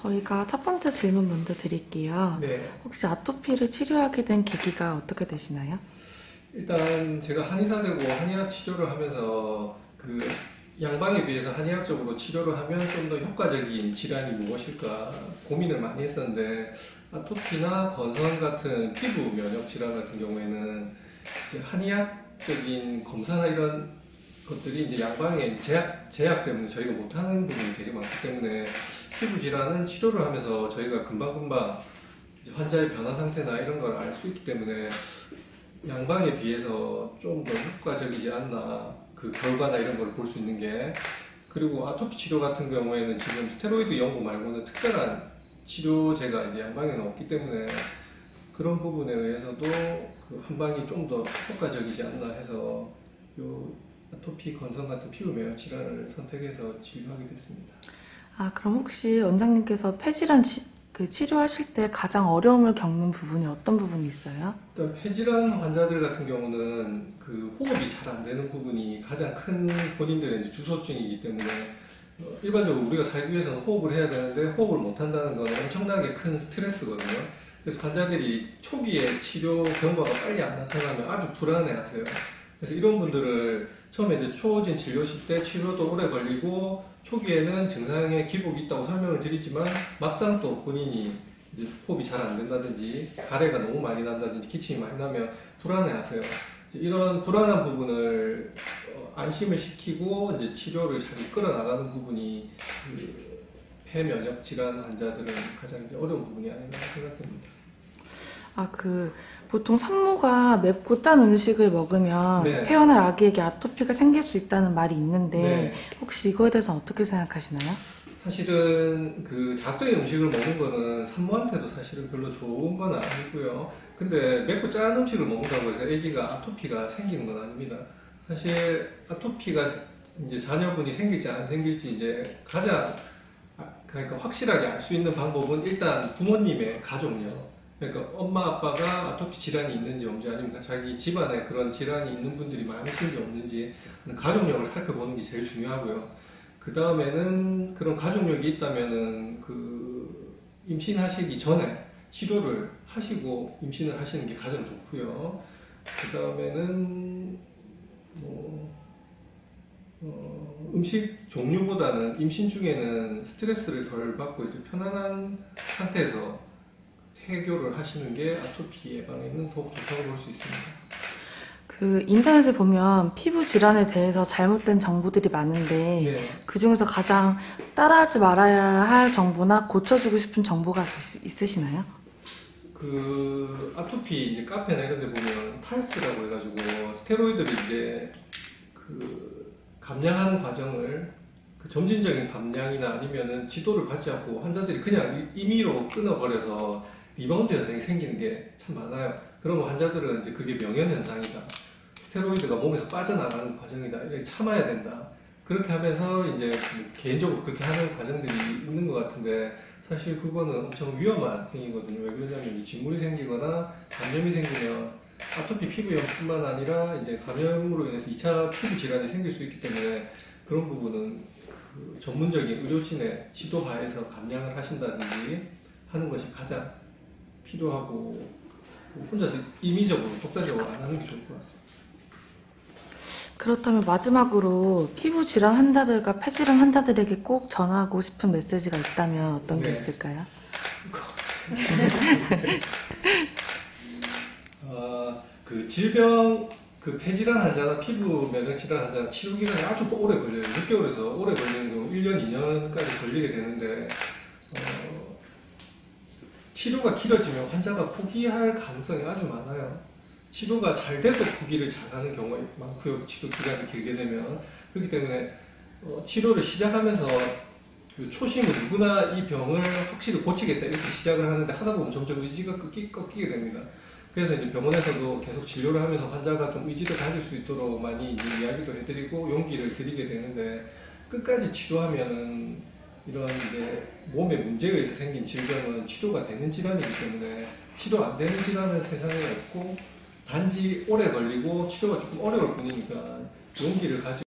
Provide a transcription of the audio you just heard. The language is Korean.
저희가 첫 번째 질문 먼저 드릴게요. 네. 혹시 아토피를 치료하게 된 계기가 어떻게 되시나요? 일단 제가 한의사 되고 한의학 치료를 하면서 그 양방에 비해서 한의학적으로 치료를 하면 좀 더 효과적인 질환이 무엇일까 고민을 많이 했었는데, 아토피나 건성 같은 피부 면역 질환 같은 경우에는 이제 한의학적인 검사나 이런 것들이 이제 양방의 제약 때문에 저희가 못하는 부분이 되게 많기 때문에, 피부 질환은 치료를 하면서 저희가 금방금방 이제 환자의 변화 상태나 이런 걸 알 수 있기 때문에 양방에 비해서 좀 더 효과적이지 않나, 그 결과나 이런 걸 볼 수 있는 게. 그리고 아토피 치료 같은 경우에는 지금 스테로이드 연고 말고는 특별한 치료제가 이제 양방에는 없기 때문에, 그런 부분에 의해서도 그 한방이 좀 더 효과적이지 않나 해서 요 아토피 건성 같은 피부 면역 질환을 선택해서 진료하게 됐습니다. 그럼 혹시 원장님께서 폐질환 치료하실 때 가장 어려움을 겪는 부분이 어떤 부분이 있어요? 일단 폐질환 환자들 같은 경우는 그 호흡이 잘 안 되는 부분이 가장 큰 본인들의 이제 주소증이기 때문에, 일반적으로 우리가 살기 위해서는 호흡을 해야 되는데 호흡을 못 한다는 건 엄청나게 큰 스트레스거든요. 그래서 환자들이 초기에 치료 경과가 빨리 안 나타나면 아주 불안해하세요. 그래서 이런 분들을 처음에 이제 초진 진료실 때 치료도 오래 걸리고 초기에는 증상에 기복이 있다고 설명을 드리지만, 막상 또 본인이 이제 호흡이 잘 안 된다든지 가래가 너무 많이 난다든지 기침이 많이 나면 불안해하세요. 이런 불안한 부분을 안심을 시키고 이제 치료를 잘 이끌어 나가는 부분이 그 폐면역 질환 환자들은 가장 이제 어려운 부분이 아닌가 생각됩니다. 보통 산모가 맵고 짠 음식을 먹으면 네. 태어날 아기에게 아토피가 생길 수 있다는 말이 있는데, 네. 혹시 이거에 대해서 어떻게 생각하시나요? 사실은 그 자극적인 음식을 먹는 거는 산모한테도 사실은 별로 좋은 건 아니고요. 근데 맵고 짠 음식을 먹는다고 해서 아기가 아토피가 생기는 건 아닙니다. 사실 아토피가 이제 자녀분이 생길지 안 생길지 이제 가장 그러니까 확실하게 알 수 있는 방법은 일단 부모님의 가족력. 그러니까 엄마 아빠가 아토피 질환이 있는지 없는지, 아니면 자기 집안에 그런 질환이 있는 분들이 많으신지 없는지 가족력을 살펴보는 게 제일 중요하고요. 그 다음에는 그런 가족력이 있다면은 그 임신하시기 전에 치료를 하시고 임신을 하시는 게 가장 좋고요. 그 다음에는 음식 종류보다는 임신 중에는 스트레스를 덜 받고 이제 편안한 상태에서 해교를 하시는 게 아토피 예방에는 더욱 좋다고 볼 수 있습니다. 인터넷에 보면 피부 질환에 대해서 잘못된 정보들이 많은데, 네. 그 중에서 가장 따라하지 말아야 할 정보나 고쳐주고 싶은 정보가 있으시나요? 그 아토피 이제 카페나 이런 데 보면 탈스라고 해가지고 스테로이드를 이제 그 감량하는 과정을, 그 점진적인 감량이나 아니면은 지도를 받지 않고 환자들이 그냥 임의로 끊어버려서 리바운드 현상이 생기는 게 참 많아요. 그러면 환자들은 이제 그게 명현현상이다, 스테로이드가 몸에서 빠져나가는 과정이다, 이렇게 참아야 된다, 그렇게 하면서 이제 개인적으로 그렇게 하는 과정들이 있는 것 같은데, 사실 그거는 엄청 위험한 행위거든요. 왜 그러냐면 이 진물이 생기거나 감염이 생기면 아토피 피부염뿐만 아니라 이제 감염으로 인해서 2차 피부 질환이 생길 수 있기 때문에, 그런 부분은 그 전문적인 의료진의 지도하에서 감량을 하신다든지 하는 것이 가장 필요하고, 혼자서 임의적으로 독자적으로 안 하는 게 좋을 것 같습니다. 그렇다면 마지막으로 피부 질환 환자들과 폐질환 환자들에게 꼭 전하고 싶은 메시지가 있다면 어떤 게 네. 있을까요? 그 질병, 그 폐질환 환자나 피부 면역 질환 환자는 치료 기간이 아주 오래 걸려요. 6개월에서 오래 걸리는 경우 1년, 2년까지 걸리게 되는데, 치료가 길어지면 환자가 포기할 가능성이 아주 많아요. 치료가 잘 돼도 포기를 잘하는 경우가 많고요. 치료 기간이 길게 되면. 그렇기 때문에 치료를 시작하면서 그 초심은 누구나 이 병을 확실히 고치겠다 이렇게 시작을 하는데, 하다 보면 점점 의지가 꺾이게 됩니다. 그래서 이제 병원에서도 계속 진료를 하면서 환자가 좀 의지를 가질 수 있도록 많이 이제 이야기도 해드리고 용기를 드리게 되는데, 끝까지 치료하면은 이런 이제 몸에 문제에 의해서 생긴 질병은 치료가 되는 질환이기 때문에, 치료 안 되는 질환은 세상에 없고 단지 오래 걸리고 치료가 조금 어려울 뿐이니까 용기를 가지고